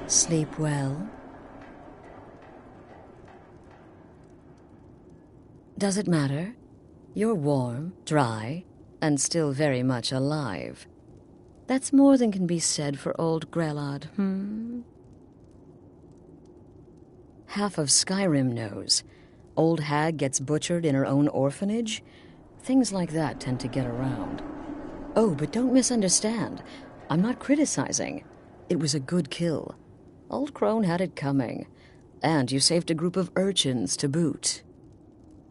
Sleep well? Does it matter? You're warm, dry, and still very much alive. That's more than can be said for old Grelod, Half of Skyrim knows. Old hag gets butchered in her own orphanage. Things like that tend to get around. Oh, but don't misunderstand. I'm not criticizing. It was a good kill. Old Crone had it coming. And you saved a group of urchins to boot.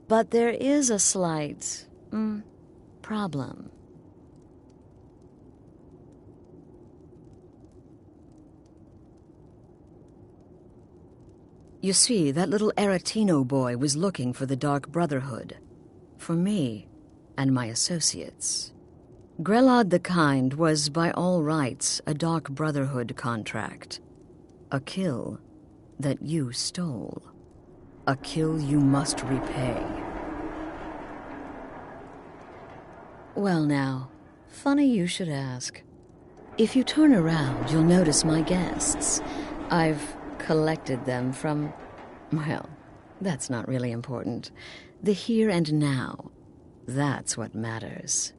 But there is a slight, problem. You see, that little Aretino boy was looking for the Dark Brotherhood. For me and my associates. Grelod the Kind was, by all rights, a Dark Brotherhood contract. A kill that you stole. A kill you must repay. Well now, funny you should ask. If you turn around, you'll notice my guests. I've collected them from, well, that's not really important. The here and now, that's what matters.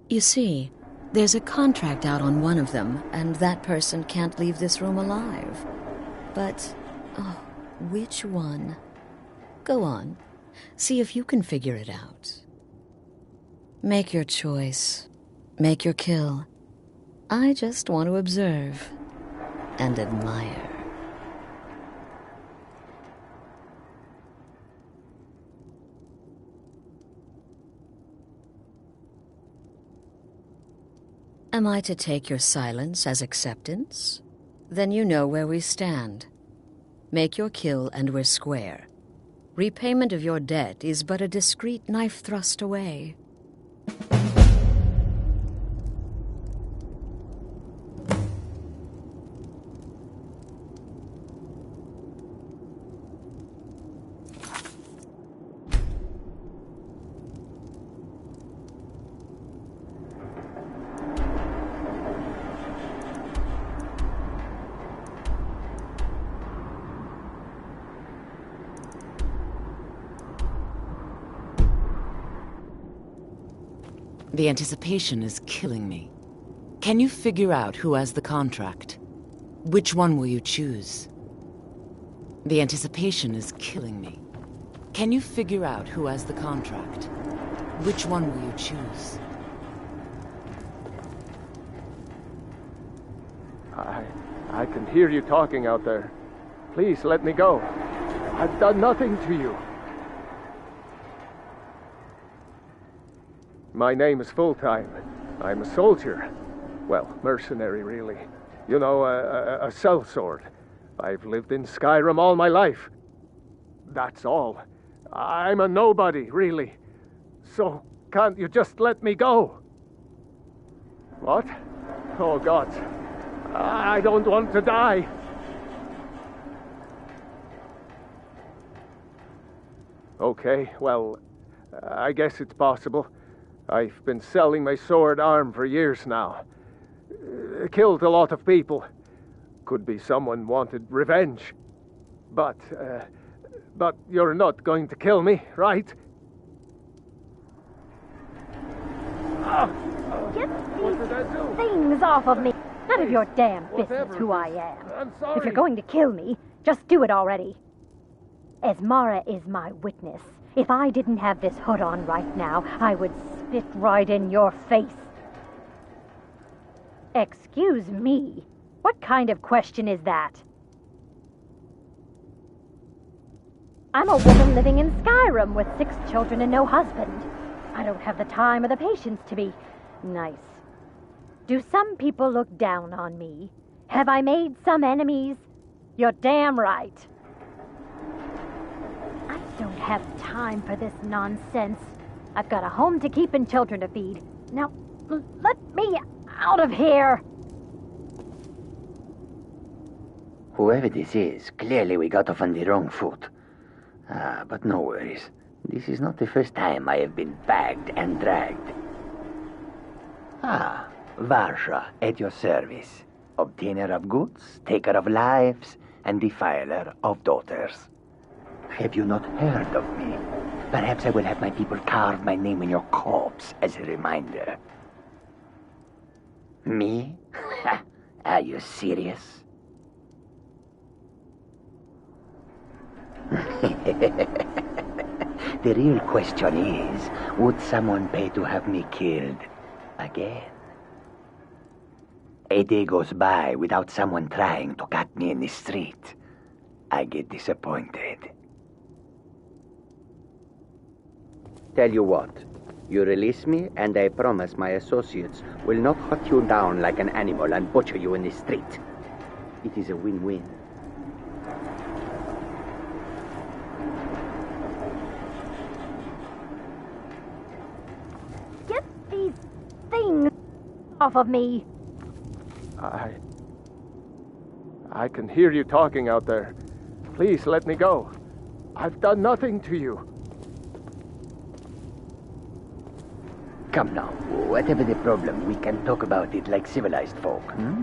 You see, there's a contract out on one of them, and that person can't leave this room alive. But, which one? Go on, see if you can figure it out. Make your choice. Make your kill. I just want to observe and admire. Am I to take your silence as acceptance? Then you know where we stand. Make your kill and we're square. Repayment of your debt is but a discreet knife thrust away. The anticipation is killing me. Can you figure out who has the contract? Which one will you choose? The anticipation is killing me. Can you figure out who has the contract? Which one will you choose? I can hear you talking out there. Please let me go. I've done nothing to you. My name is Full-Time. I'm a soldier. Well, mercenary, really. You know, a sellsword. I've lived in Skyrim all my life. That's all. I'm a nobody, really. So, can't you just let me go? What? Oh, God. I don't want to die. Okay, well, I guess it's possible. I've been selling my sword arm for years now. Killed a lot of people. Could be someone wanted revenge. But you're not going to kill me, right? Get these things off of me. None of your damn business who I am. I'm sorry. If you're going to kill me, just do it already. Esmara is my witness. If I didn't have this hood on right now, I would spit right in your face. Excuse me. What kind of question is that? I'm a woman living in Skyrim with 6 children and no husband. I don't have the time or the patience to be nice. Do some people look down on me? Have I made some enemies? You're damn right. I don't have time for this nonsense. I've got a home to keep and children to feed. Now, let me out of here. Whoever this is, clearly we got off on the wrong foot. But no worries. This is not the first time I have been bagged and dragged. Varsha, at your service. Obtainer of goods, taker of lives, and defiler of daughters. Have you not heard of me? Perhaps I will have my people carve my name in your corpse as a reminder. Me? Are you serious? The real question is, would someone pay to have me killed again? A day goes by without someone trying to cut me in the street. I get disappointed. Tell you what, you release me, and I promise my associates will not hunt you down like an animal and butcher you in the street. It is a win-win. Get these things off of me. I can hear you talking out there. Please let me go. I've done nothing to you. Come now, whatever the problem, we can talk about it like civilized folk, hmm?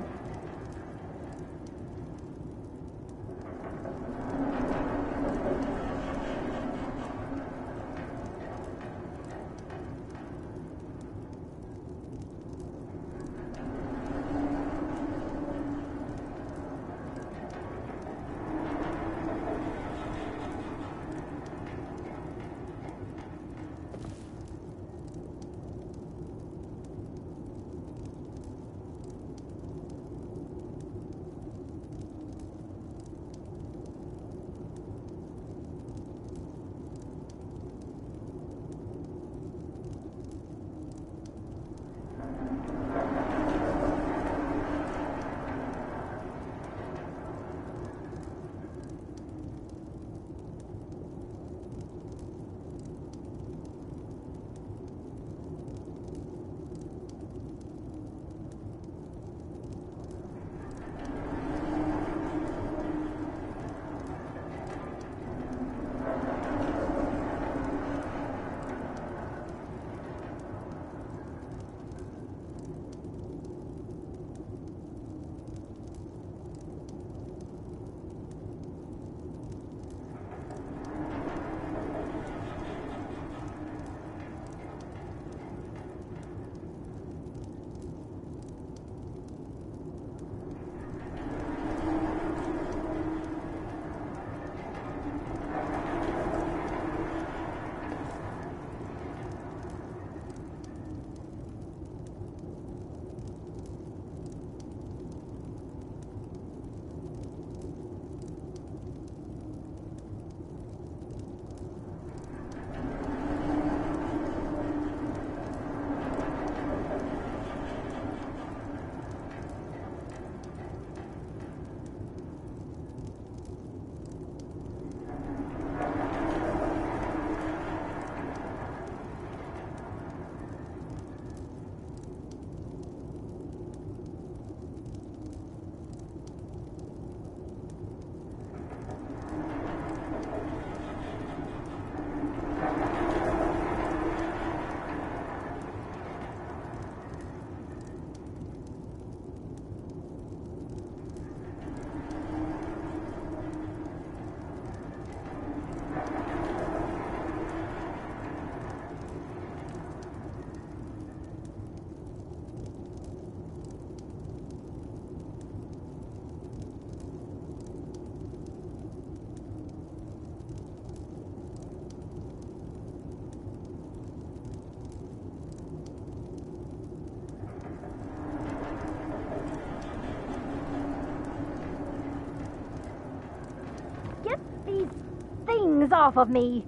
Off of me.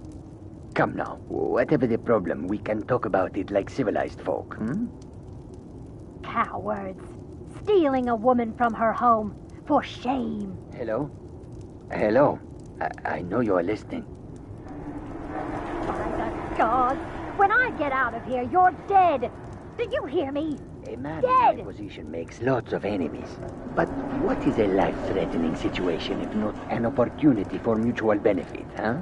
Come now, whatever the problem, we can talk about it like civilized folk, hmm? Cowards. Stealing a woman from her home. For shame. Hello? Hello? I know you're listening. By the gods. When I get out of here, you're dead. Do you hear me? A man Dead. in my position makes lots of enemies. But what is a life-threatening situation if not an opportunity for mutual benefit, huh?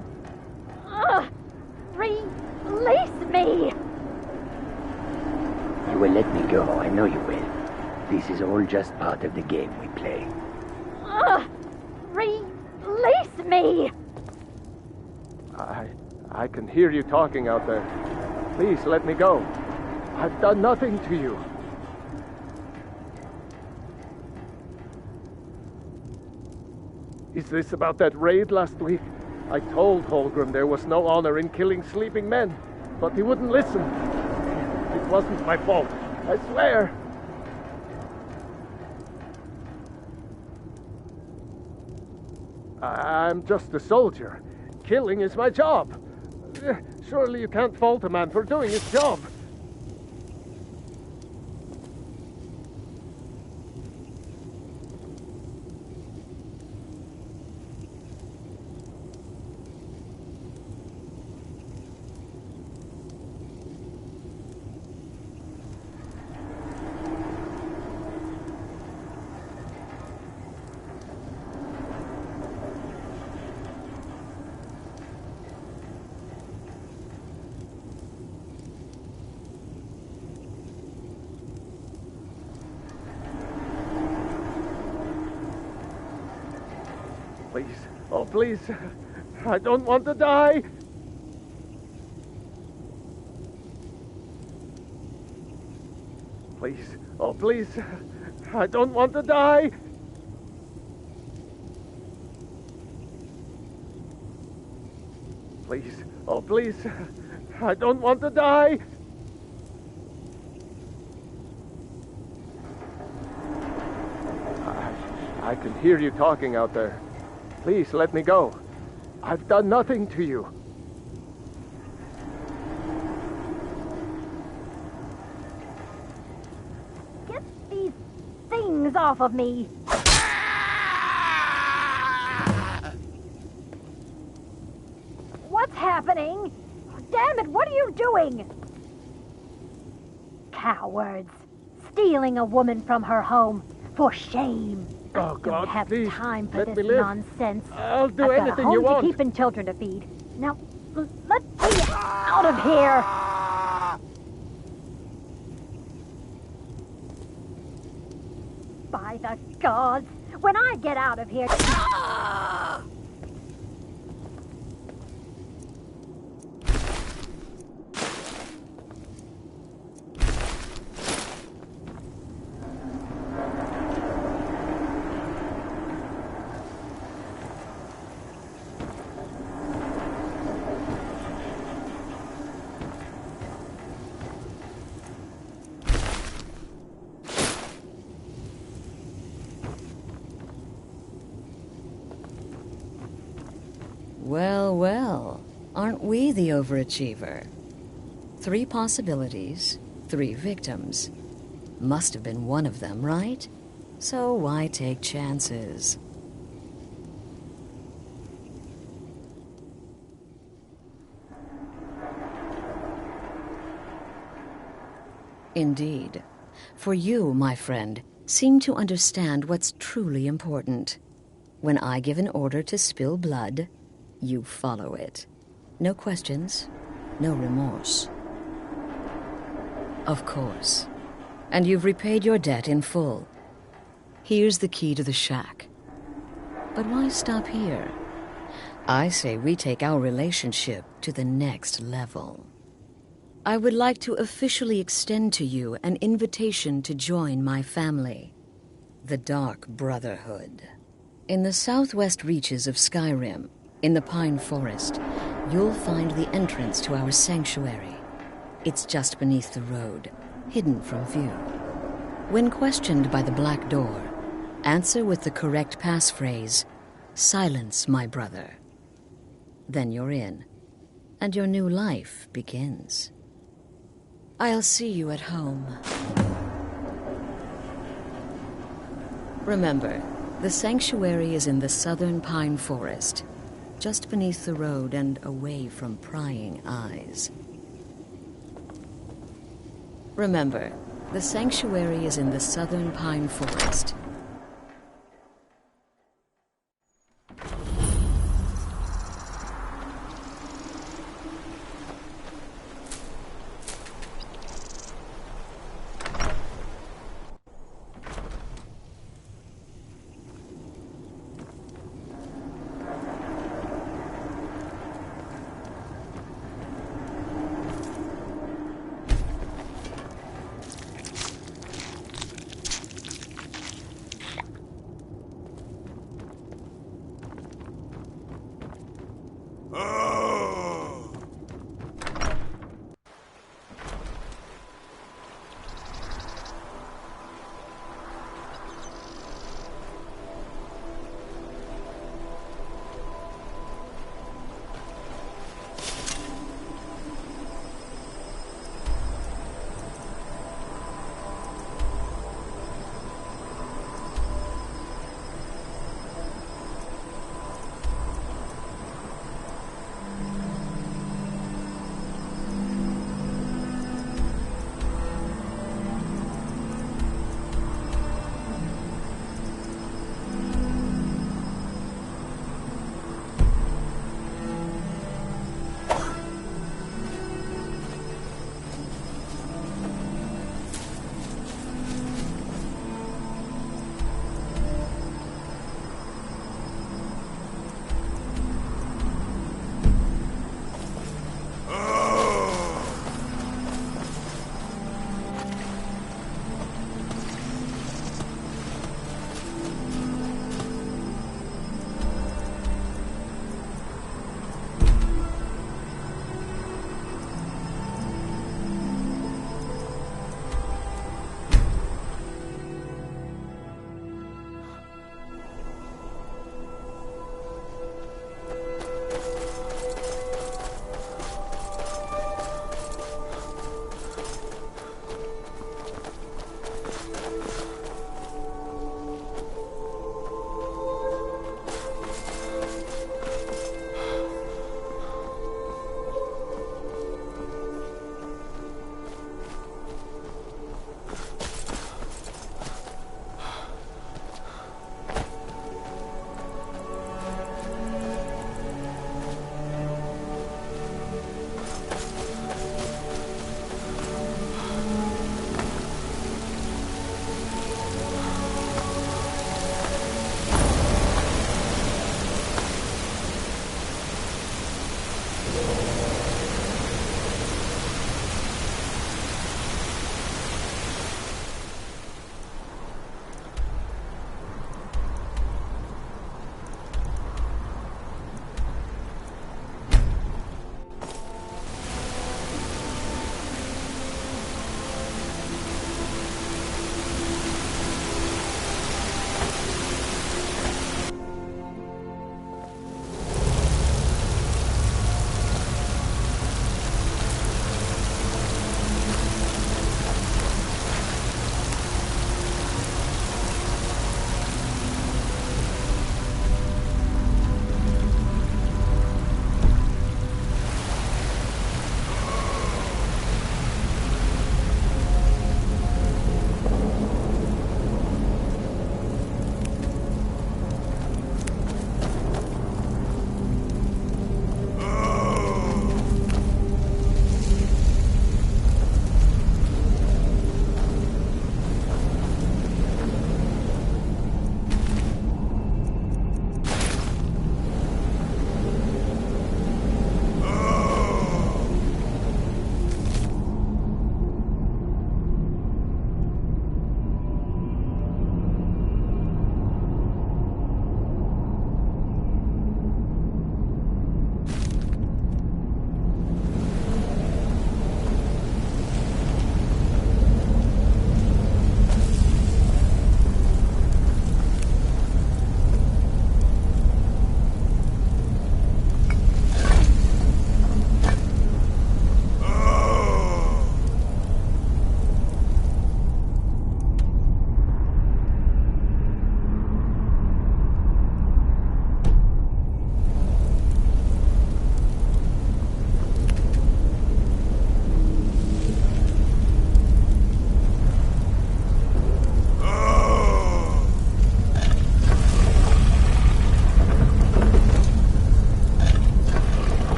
Release me! You will let me go, I know you will. This is all just part of the game we play. Release me! I can hear you talking out there. Please let me go. I've done nothing to you. Is this about that raid last week? I told Holgrim there was no honor in killing sleeping men, but he wouldn't listen. It wasn't my fault, I swear. I'm just a soldier. Killing is my job. Surely you can't fault a man for doing his job. Please, oh please, I don't want to die. Please, oh please, I don't want to die. Please, oh please, I don't want to die. I can hear you talking out there. Please let me go. I've done nothing to you. Get these things off of me! What's happening? Damn it, what are you doing? Cowards. Stealing a woman from her home. For shame. Oh, I God, don't have please, time for let this me live. nonsense. I'll do I've got anything a home you want. to keep and children to feed. Now, let me out of here. By the gods, when I get out of here... Well, well, aren't we the overachiever? 3 possibilities, 3 victims. Must have been one of them, right? So why take chances? Indeed. For you, my friend, seem to understand what's truly important. When I give an order to spill blood, you follow it. No questions, no remorse. Of course. And you've repaid your debt in full. Here's the key to the shack. But why stop here? I say we take our relationship to the next level. I would like to officially extend to you an invitation to join my family, the Dark Brotherhood. In the southwest reaches of Skyrim, in the Pine Forest, you'll find the entrance to our sanctuary. It's just beneath the road, hidden from view. When questioned by the Black Door, answer with the correct passphrase, "Silence, my brother." Then you're in, and your new life begins. I'll see you at home. Remember, the sanctuary is in the southern Pine Forest, just beneath the road and away from prying eyes. Remember, the sanctuary is in the southern Pine Forest.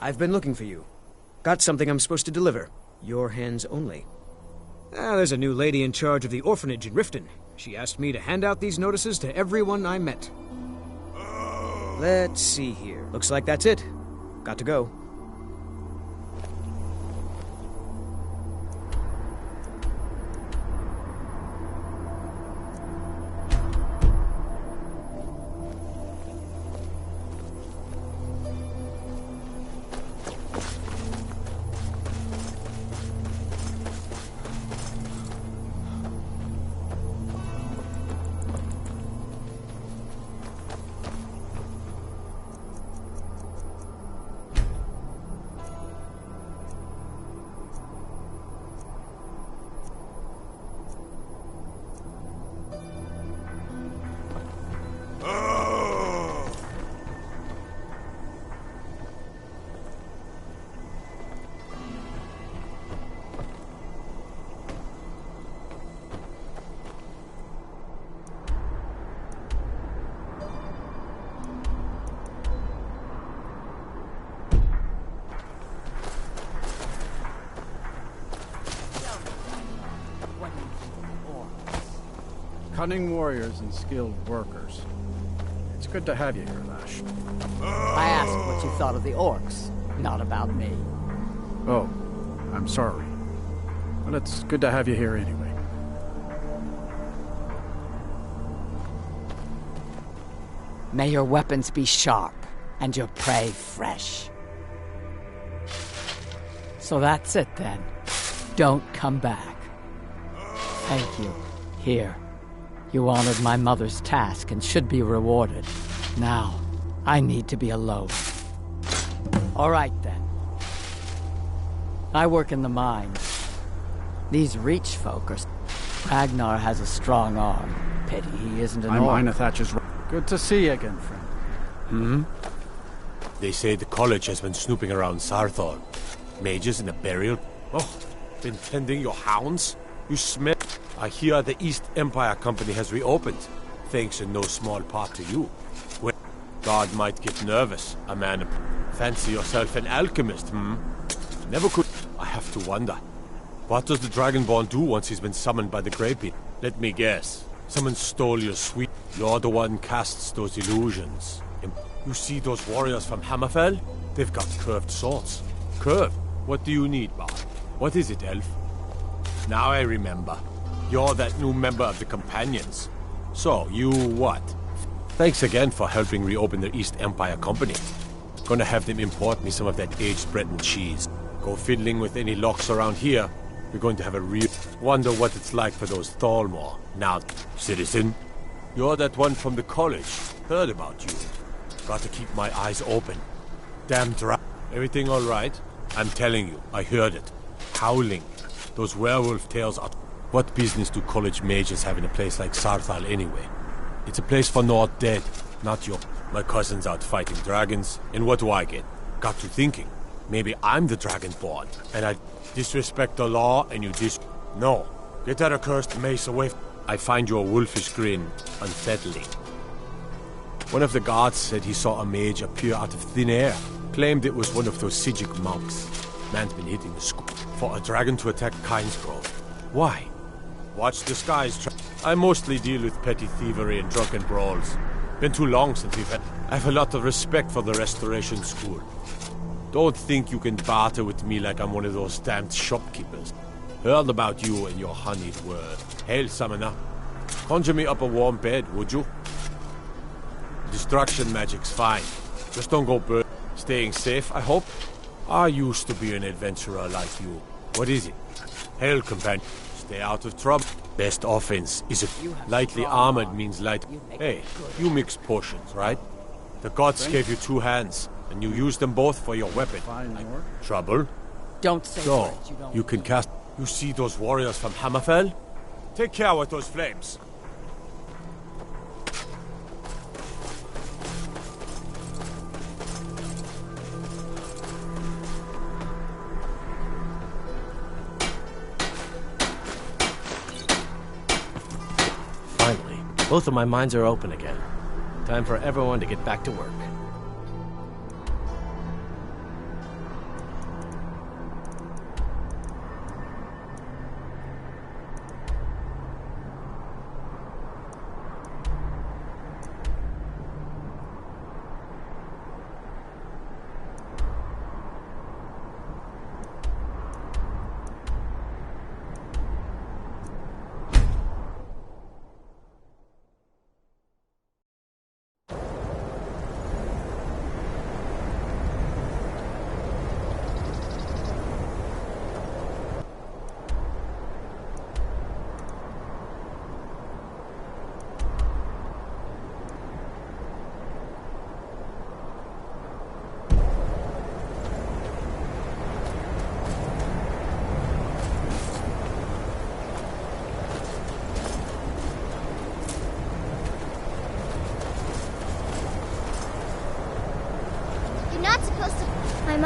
I've been looking for you. Got something I'm supposed to deliver. Your hands only. There's a new lady in charge of the orphanage in Riften. She asked me to hand out these notices to everyone I met. Let's see here. Looks like that's it. Got to go. Cunning warriors and skilled workers. It's good to have you here, Lash. I asked what you thought of the orcs, not about me. Oh, I'm sorry. But it's good to have you here anyway. May your weapons be sharp, and your prey fresh. So that's it then. Don't come back. Thank you. Here. You honored my mother's task and should be rewarded. Now, I need to be alone. All right, then. I work in the mines. These Reach folk are... Ragnar has a strong arm. Pity he isn't an I'm orc. Einathatch's... Good to see you again, friend. Hmm? They say the college has been snooping around Sarthal. Mages in a burial... Oh, been tending your hounds? You smell... I hear the East Empire Company has reopened, thanks in no small part to you. Well, God might get nervous. A man... Fancy yourself an alchemist, hmm? Never could... I have to wonder. What does the Dragonborn do once he's been summoned by the Greybeard? Let me guess. Someone stole your sweet... You're the one casts those illusions. You see those warriors from Hammerfell? They've got curved swords. Curved? What do you need, Bard? What is it, elf? Now I remember. You're that new member of the Companions. So, you what? Thanks again for helping reopen the East Empire Company. Gonna have them import me some of that aged Breton cheese. Go fiddling with any locks around here. We're going to have a real... Wonder what it's like for those Thalmor. Now, citizen, you're that one from the college. Heard about you. Got to keep my eyes open. Damn dra... Everything all right? I'm telling you, I heard it. Howling. Those werewolf tales are... What business do college mages have in a place like Sarthal anyway? It's a place for not dead, not your... My cousin's out fighting dragons, and what do I get? Got to thinking. Maybe I'm the Dragonborn, and I disrespect the law, and you No. Get that accursed mace away. I find your wolfish grin unsettling. One of the guards said he saw a mage appear out of thin air. Claimed it was one of those Sijic monks. Man's been hitting the school for a dragon to attack Kynesgrove. Why? Watch the skies. I mostly deal with petty thievery and drunken brawls. Been too long since we've had... I have a lot of respect for the Restoration School. Don't think you can barter with me like I'm one of those damned shopkeepers. Heard about you and your honeyed word. Hail, summoner. Conjure me up a warm bed, would you? Destruction magic's fine. Just don't go bird. Staying safe, I hope? I used to be an adventurer like you. What is it? Hail, companion. Stay out of trouble. Best offense is a lightly armored means light. Hey, you mix potions, right? The gods gave you 2 hands, and you use them both for your weapon. Trouble? Don't say So, words you don't you can cast... You see those warriors from Hammerfell? Take care with those flames. Finally, both of my minds are open again. Time for everyone to get back to work.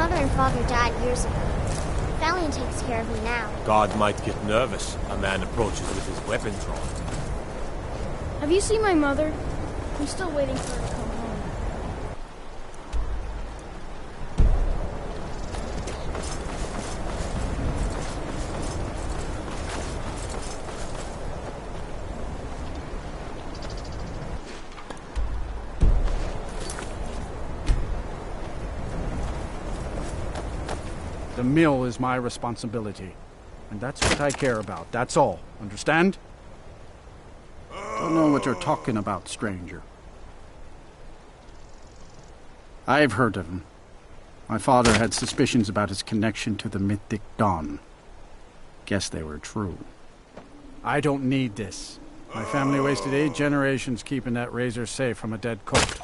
mother and father died years ago. Valiant takes care of me now. God might get nervous. A man approaches with his weapon drawn. Have you seen my mother? I'm still waiting for her to come home. The mill is my responsibility. And that's what I care about. That's all. Understand? Don't know what you're talking about, stranger. I've heard of him. My father had suspicions about his connection to the mythic Dawn. Guess they were true. I don't need this. My family wasted 8 generations keeping that razor safe from a dead cult.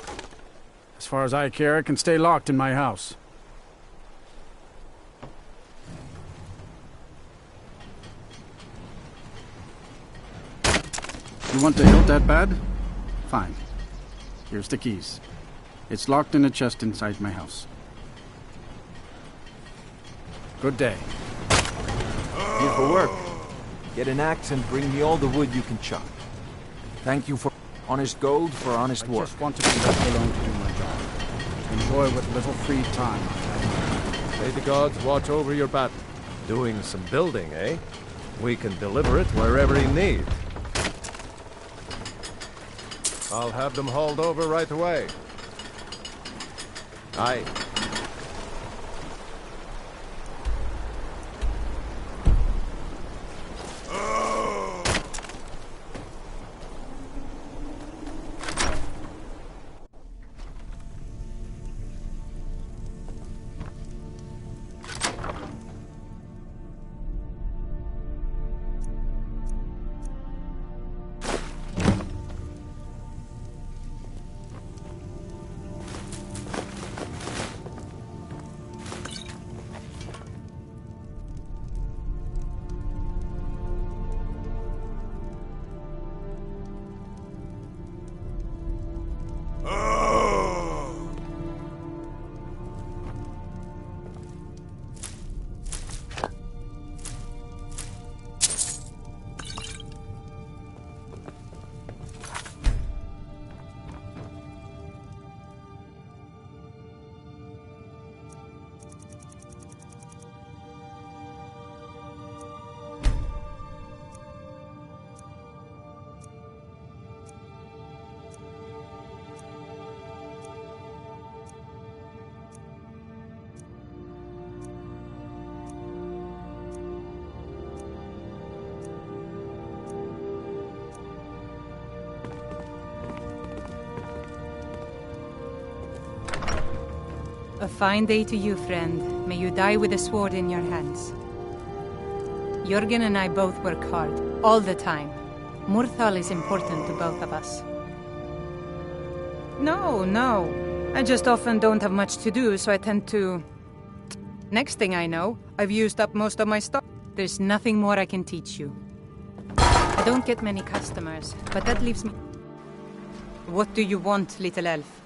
As far as I care, it can stay locked in my house. You want the hilt that bad? Fine. Here's the keys. It's locked in a chest inside my house. Good day. Here for work. Get an axe and bring me all the wood you can chop. Thank you for honest gold for honest work. I just want to be left alone to do my job. To enjoy what little free time I have. May the gods watch over your battle. Doing some building, eh? We can deliver it wherever you need. I'll have them hauled over right away. Aye. A fine day to you, friend. May you die with a sword in your hands. Jürgen and I both work hard, all the time. Murthal is important to both of us. No. I just often don't have much to do, so I tend to... Next thing I know, I've used up most of my stuff. There's nothing more I can teach you. I don't get many customers, but that leaves me... What do you want, little elf?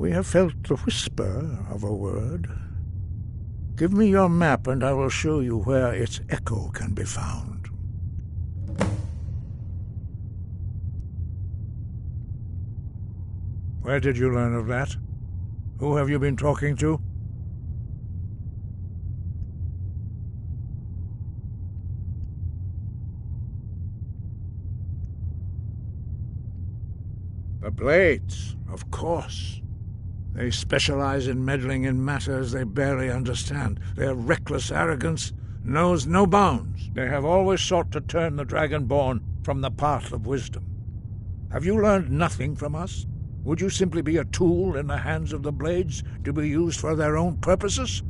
We have felt the whisper of a word. Give me your map and I will show you where its echo can be found. Where did you learn of that? Who have you been talking to? The Blades, of course. They specialize in meddling in matters they barely understand. Their reckless arrogance knows no bounds. They have always sought to turn the Dragonborn from the path of wisdom. Have you learned nothing from us? Would you simply be a tool in the hands of the Blades to be used for their own purposes?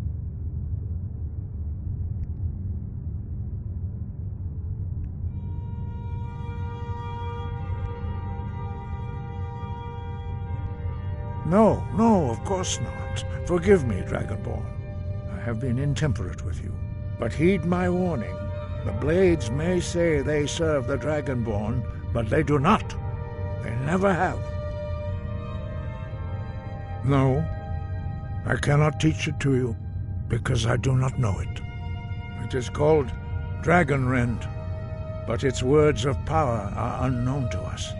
No, of course not. Forgive me, Dragonborn. I have been intemperate with you. But heed my warning. The Blades may say they serve the Dragonborn, but they do not. They never have. No, I cannot teach it to you, because I do not know it. It is called Dragonrend, but its words of power are unknown to us.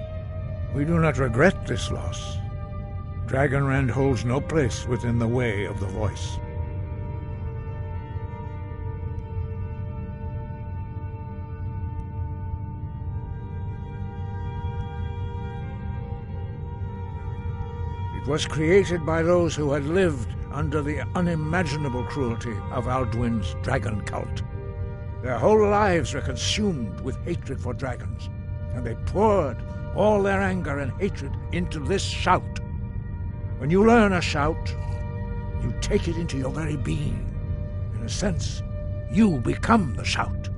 We do not regret this loss. Dragonrend holds no place within the way of the voice. It was created by those who had lived under the unimaginable cruelty of Alduin's dragon cult. Their whole lives were consumed with hatred for dragons, and they poured all their anger and hatred into this shout. When you learn a shout, you take it into your very being. In a sense, you become the shout.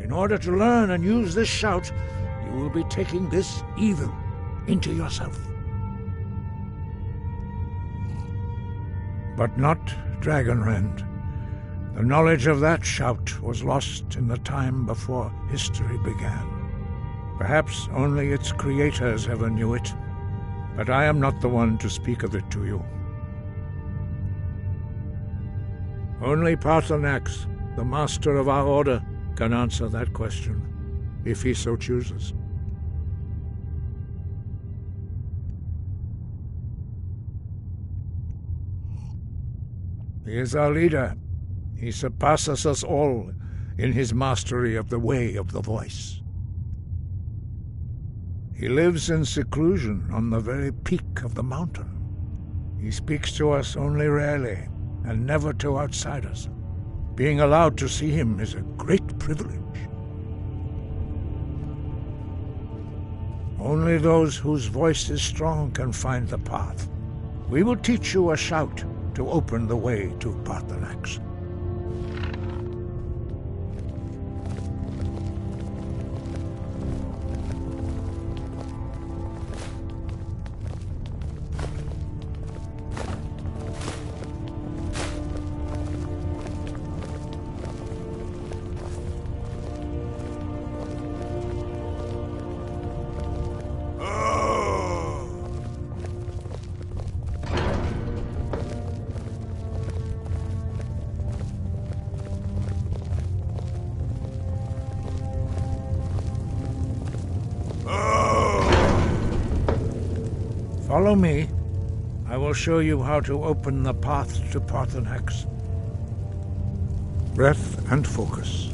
In order to learn and use this shout, you will be taking this evil into yourself. But not Dragonrend. The knowledge of that shout was lost in the time before history began. Perhaps only its creators ever knew it, but I am not the one to speak of it to you. Only Paarthurnax, the master of our order, can answer that question, if he so chooses. He is our leader. He surpasses us all in his mastery of the way of the voice. He lives in seclusion on the very peak of the mountain. He speaks to us only rarely, and never to outsiders. Being allowed to see him is a great privilege. Only those whose voice is strong can find the path. We will teach you a shout to open the way to Paarthurnax. Follow me. I will show you how to open the path to Paarthurnax. Breath and focus.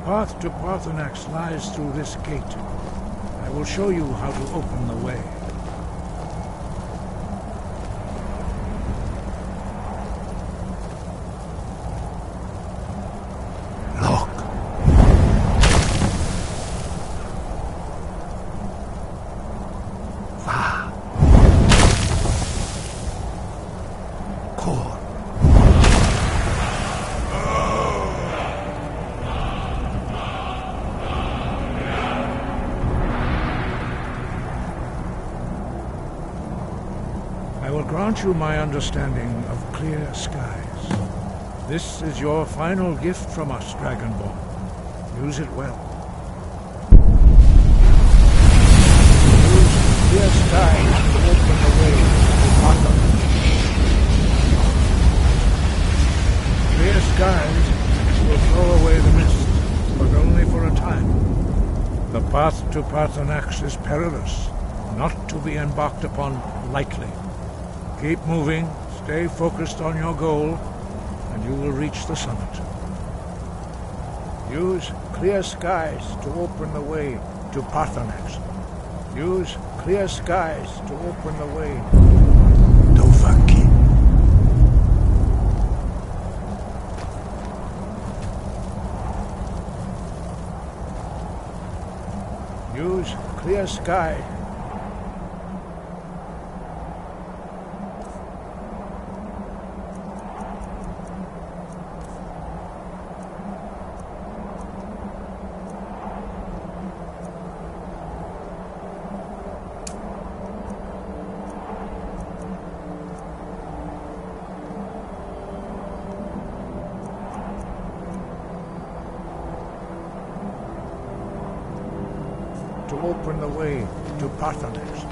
path to Parthenax lies through this gate. I will show you how to open the way. Grant you my understanding of clear skies. This is your final gift from us, Dragonborn. Use it well. Use clear skies to open the way to Gotham. Clear skies will throw away the mist, but only for a time. The path to Parthenax is perilous, not to be embarked upon lightly. Keep moving, stay focused on your goal, and you will reach the summit. Use clear skies to open the way to Parthenax. Use clear skies to open the way to Dovahkiin. Use clear skies. To open the way to Parthenax.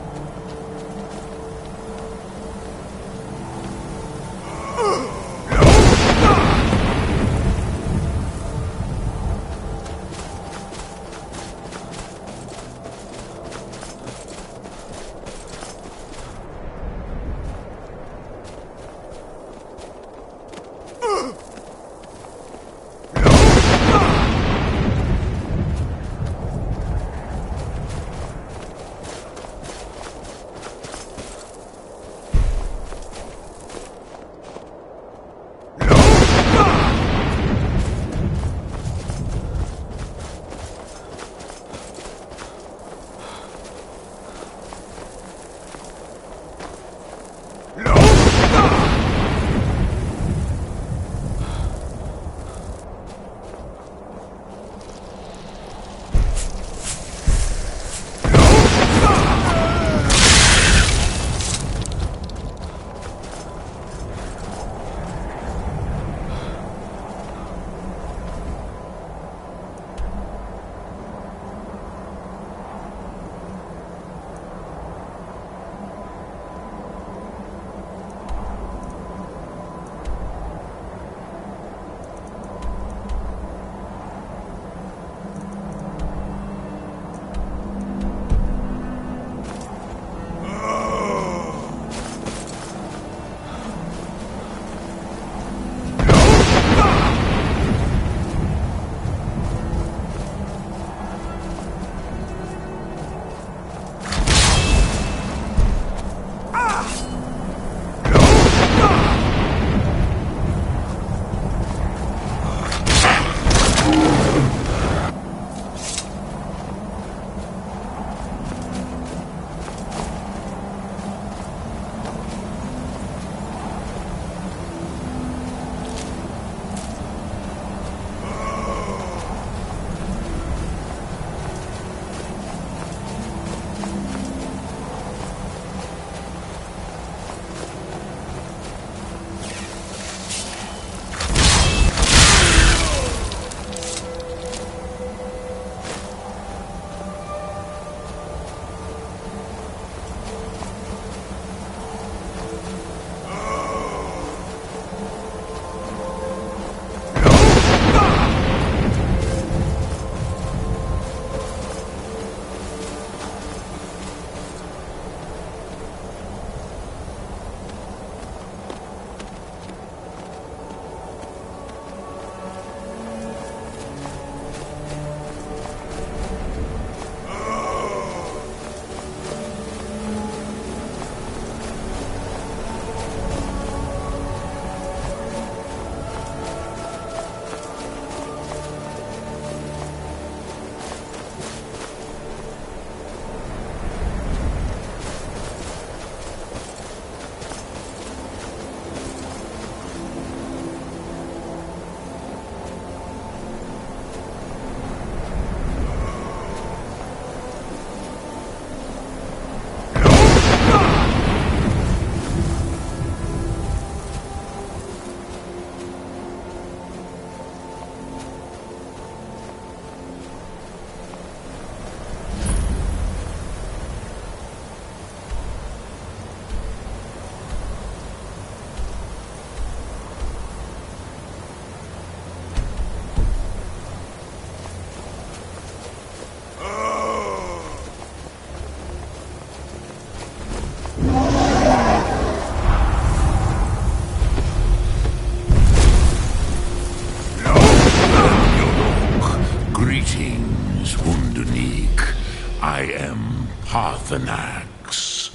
Paarthurnax.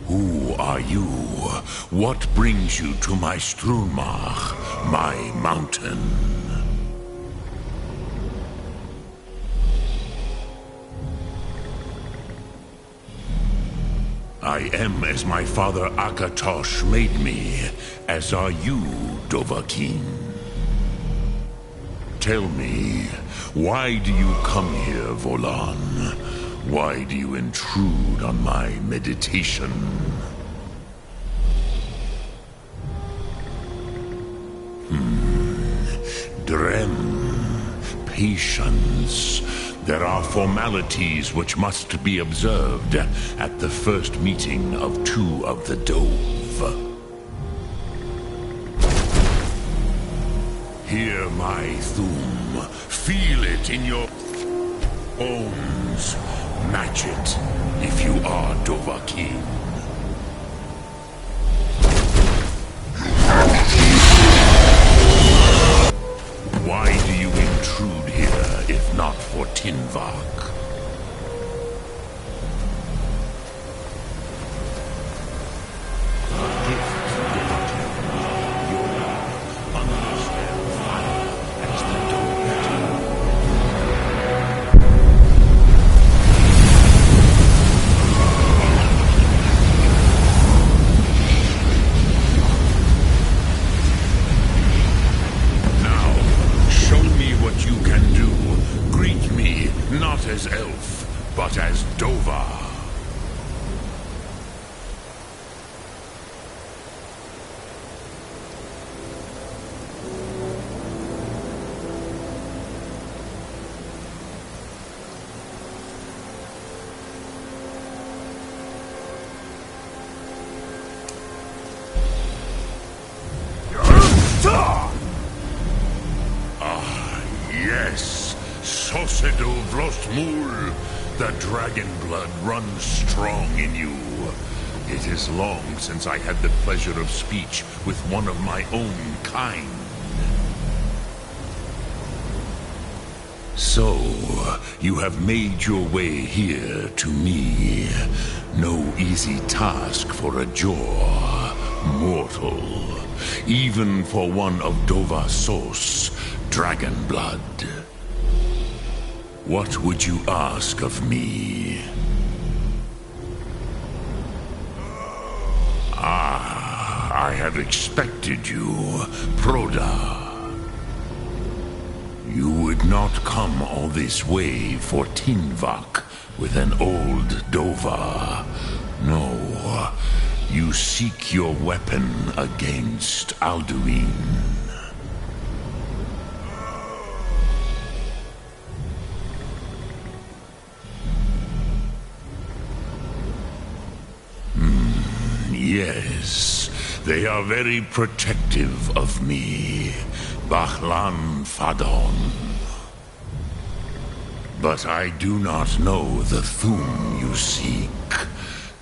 Who are you? What brings you to my Strunmach, my mountain? I am as my father Akatosh made me, as are you, Dovahkiin. Tell me, why do you come here, Volan? Why do you intrude on my meditation? Drem, patience. There are formalities which must be observed at the first meeting of two of the Dove. Hear my Thum. Feel it in your bones. Match it if you are Dovahkiin. Why do you intrude here if not for Tinvak? As elf, but as Dova. Ah, yes. Sosedo Vrostmul, the dragon blood runs strong in you. It is long since I had the pleasure of speech with one of my own kind. So, you have made your way here to me. No easy task for a jaw, mortal. Even for one of Dova Sos, dragon blood. What would you ask of me? Ah, I had expected you, Proda. You would not come all this way for Tinvak with an old Dova. No, you seek your weapon against Alduin. Yes, they are very protective of me, Bachlan Fadon. But I do not know the Thum you seek.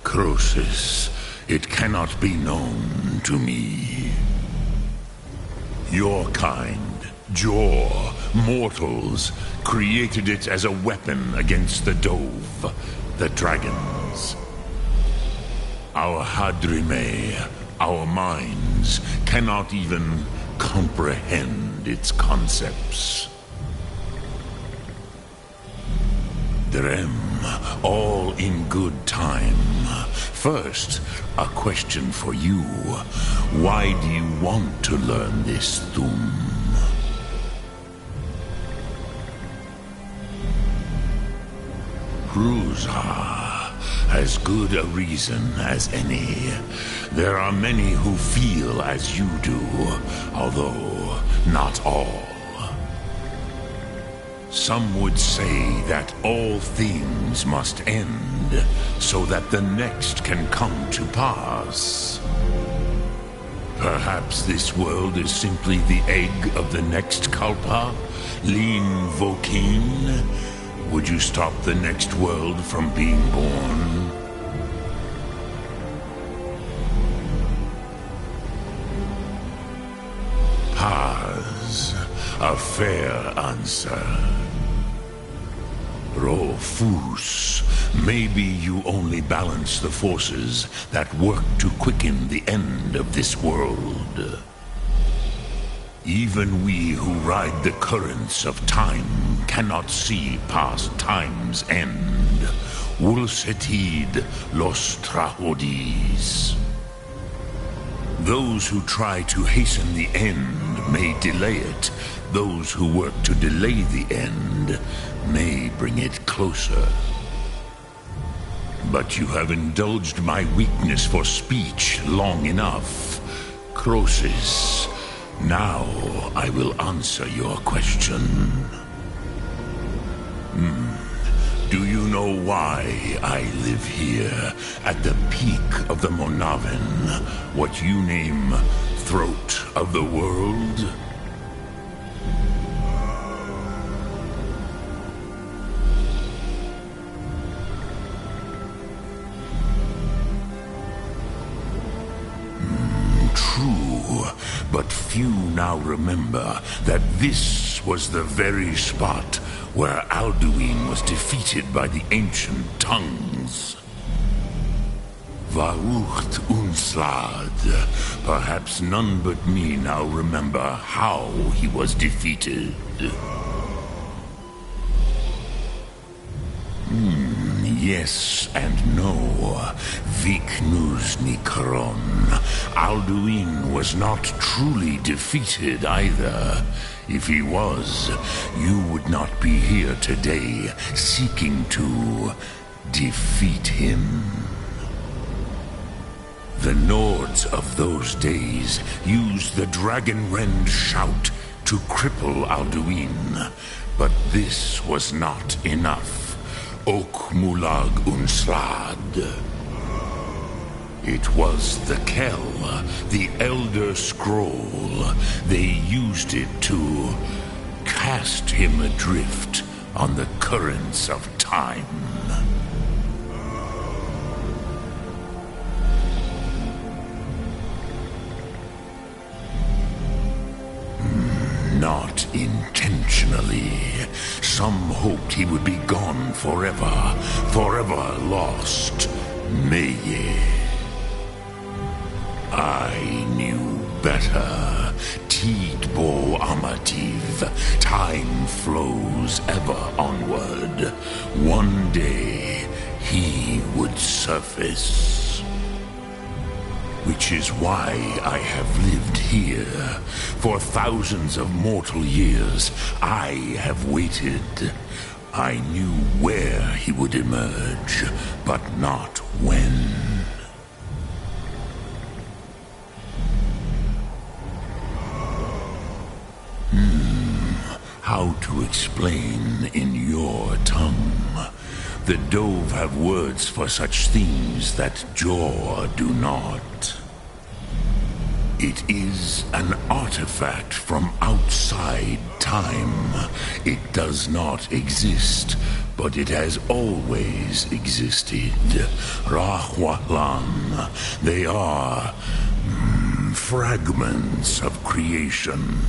Croesus, it cannot be known to me. Your kind, Jaw, mortals, created it as a weapon against the Dove, the dragons. Our Hadrime, our minds, cannot even comprehend its concepts. Drem, all in good time. First, a question for you. Why do you want to learn this Thum? Prusa. As good a reason as any. There are many who feel as you do, although not all. Some would say that all things must end, so that the next can come to pass. Perhaps this world is simply the egg of the next Kalpa, Lin Vokin. Would you stop the next world from being born? Paz, a fair answer. Rofus, maybe you only balance the forces that work to quicken the end of this world. Even we who ride the currents of time cannot see past time's end. Wulsetid los trahodis. Those who try to hasten the end may delay it. Those who work to delay the end may bring it closer. But you have indulged my weakness for speech long enough. Croesus, now I will answer your question. Do you know why I live here, at the peak of the Monaven, what you name throat of the world? True, but few now remember that this was the very spot where Alduin was defeated by the ancient tongues. Varucht Unslad. Perhaps none but me now remember how he was defeated. Yes and no. Viknus Nikron. Alduin was not truly defeated either. If he was, you would not be here today seeking to defeat him. The Nords of those days used the Dragonrend shout to cripple Alduin, but this was not enough. Ok Mulag Unslad. It was the Kell, the Elder Scroll. They used it to cast him adrift on the currents of time. Not intentionally. Some hoped he would be gone forever, forever lost. Meye. I knew better. Tidbo Amativ. Time flows ever onward. One day, he would surface. Which is why I have lived here. For thousands of mortal years, I have waited. I knew where he would emerge, but not when. How to explain in your tongue? The Dove have words for such things that Jor do not. It is an artifact from outside time. It does not exist, but it has always existed. Rahwalan. They are fragments of creation.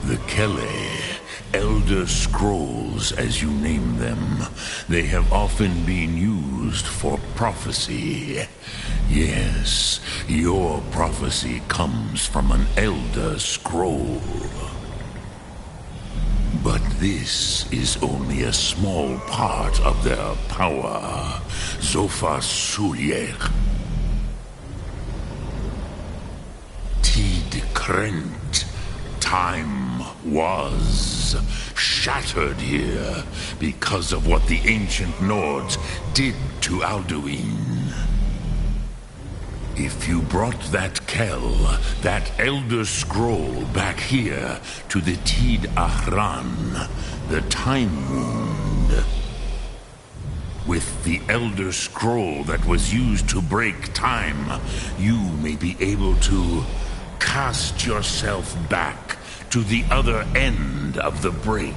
The Kele, Elder Scrolls as you name them, they have often been used for prophecy. Yes, your prophecy comes from an Elder Scroll. But this is only a small part of their power. Zofa Sulyech. Tid Krent. Time was shattered here because of what the ancient Nords did to Alduin. If you brought that Kell, that Elder Scroll back here to the Tid Ahran, the Time Wound, with the Elder Scroll that was used to break time, you may be able to cast yourself back to the other end of the break.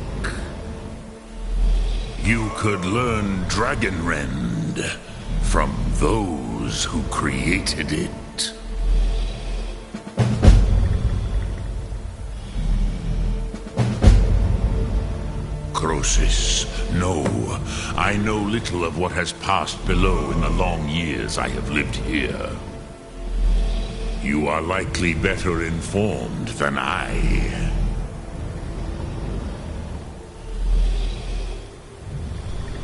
You could learn Dragonrend from those who created it. Hypnosis. No, I know little of what has passed below in the long years I have lived here. You are likely better informed than I.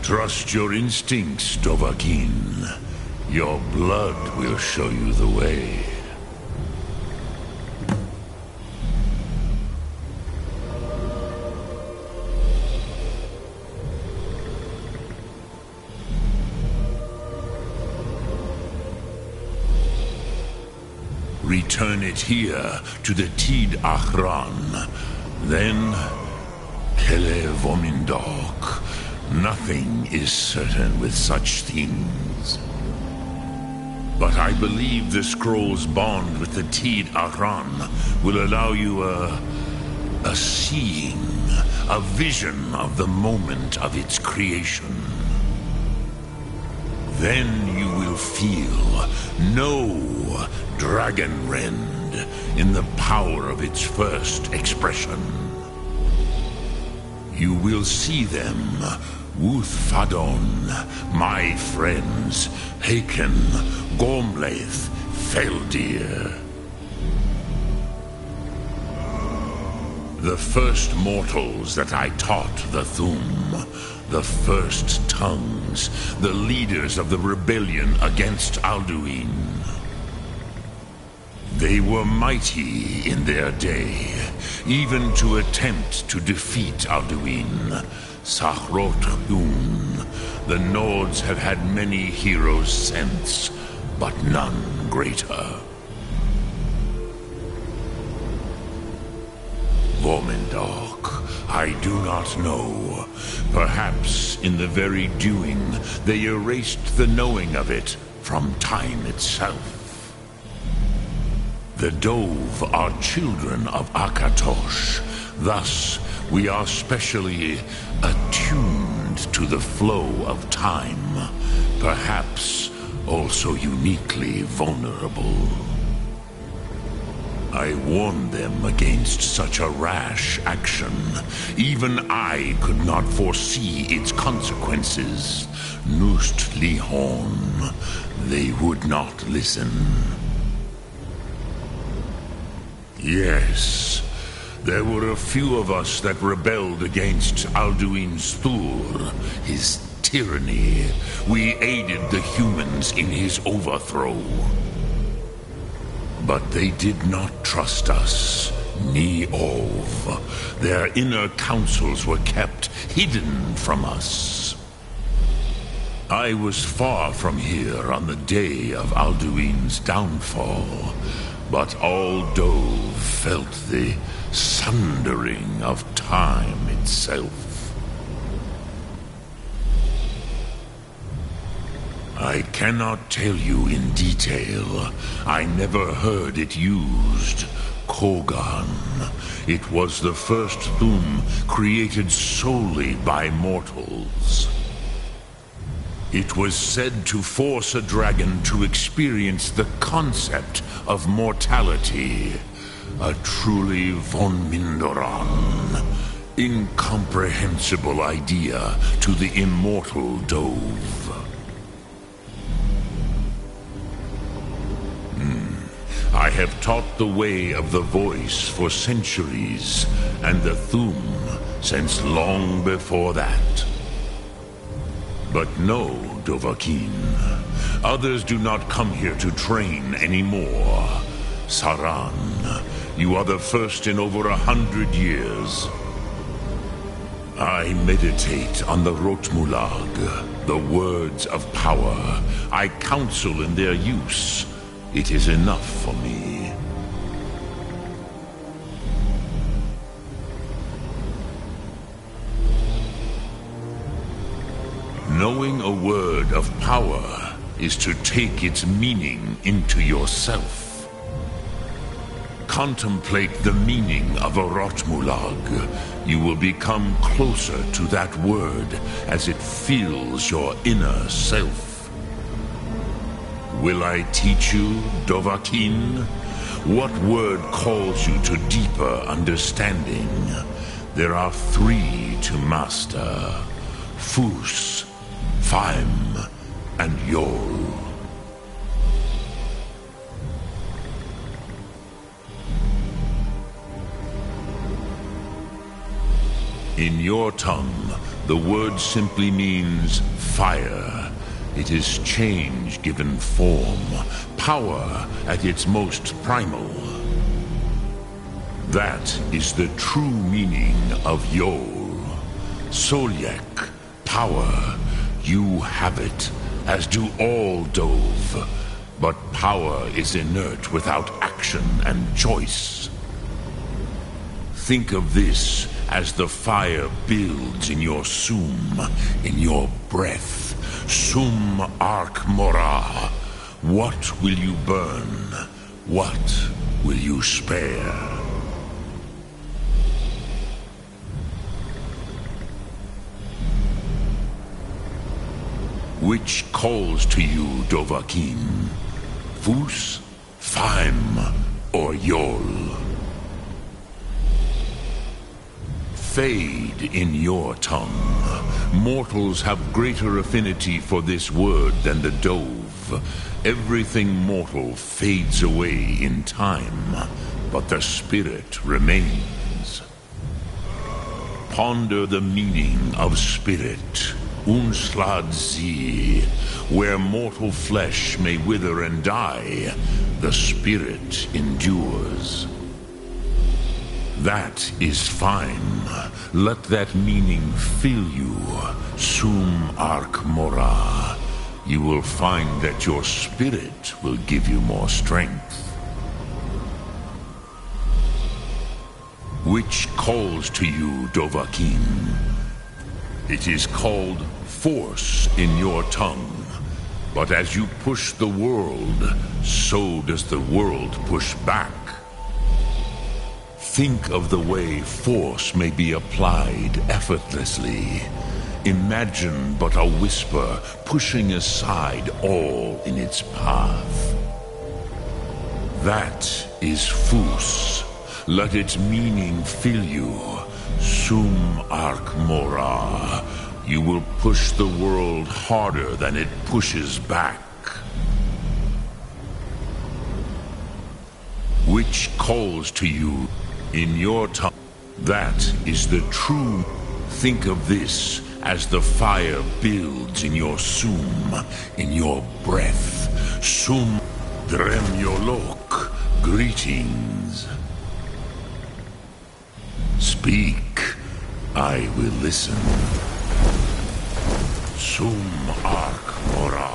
Trust your instincts, Dovahkiin. Your blood will show you the way. Return it here to the Tid Achran. Then, Kele Vomindok. Nothing is certain with such things. But I believe the scroll's bond with the Tid Achran will allow you a seeing, a vision of the moment of its creation. Then you will feel no dragon rend in the power of its first expression. You will see them, Wuthfadon, my friends, Haken, Gormlaith, Feldir. The first mortals that I taught the Thum, the first tongues, the leaders of the rebellion against Alduin. They were mighty in their day, even to attempt to defeat Alduin. Sahrot-Dun. The Nords have had many heroes since, but none greater. Vomindok, I do not know. Perhaps in the very doing, they erased the knowing of it from time itself. The Dove are children of Akatosh. Thus, we are specially attuned to the flow of time. Perhaps also uniquely vulnerable. I warned them against such a rash action. Even I could not foresee its consequences. Nust Lihon, they would not listen. Yes, there were a few of us that rebelled against Alduin's Thur, his tyranny. We aided the humans in his overthrow. But they did not trust us, ni Ov. Their inner counsels were kept hidden from us. I was far from here on the day of Alduin's downfall, but all Dove felt the sundering of time itself. I cannot tell you in detail. I never heard it used. Kogan. It was the first Thum created solely by mortals. It was said to force a dragon to experience the concept of mortality. A truly von Mindoran, incomprehensible idea to the immortal Dove. I have taught the way of the voice for centuries, and the Thum since long before that. But no, Dovahkiin. Others do not come here to train anymore. Saran, you are the first in over 100 years. I meditate on the Rotmulag, the words of power. I counsel in their use. It is enough for me. Knowing a word of power is to take its meaning into yourself. Contemplate the meaning of a Rotmulag. You will become closer to that word as it fills your inner self. Will I teach you, Dovahkiin? What word calls you to deeper understanding? There are 3 to master: Fus, Faim, and Yol. In your tongue, the word simply means fire. It is change given form, power at its most primal. That is the true meaning of Yol. Solyek, power. You have it, as do all Dove. But power is inert without action and choice. Think of this as the fire builds in your sum, in your breath. Sum Ark Mora. What will you burn? What will you spare? Which calls to you, Dovahkiin? Fus, Faim, or Yol? Fade in your tongue. Mortals have greater affinity for this word than the Dove. Everything mortal fades away in time, but the spirit remains. Ponder the meaning of spirit. Unslad Zi. Where mortal flesh may wither and die, the spirit endures. That is fine. Let that meaning fill you. Sum Ark Mora. You will find that your spirit will give you more strength. Which calls to you, Dovahkiin? It is called force in your tongue. But as you push the world, so does the world push back. Think of the way force may be applied effortlessly. Imagine but a whisper pushing aside all in its path. That is Fus. Let its meaning fill you. Sum Ark Mora. You will push the world harder than it pushes back. Which calls to you in your tongue. That is the true. Think of this as the fire builds in your sum, in your breath. Sum Dremyolok. Greetings. Speak. I will listen. Sum Ark Mora.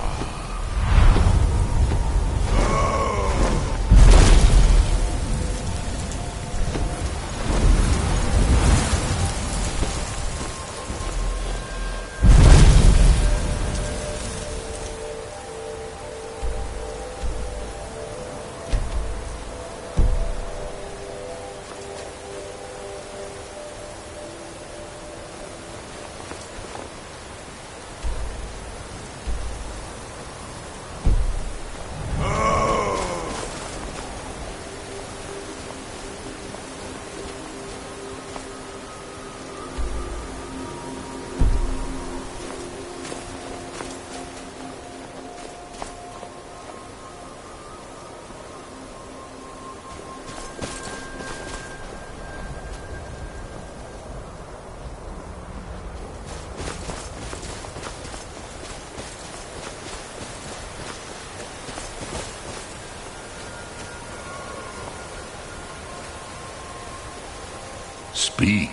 Speak.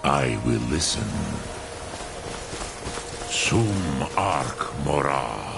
I will listen. Sum Ark Mora.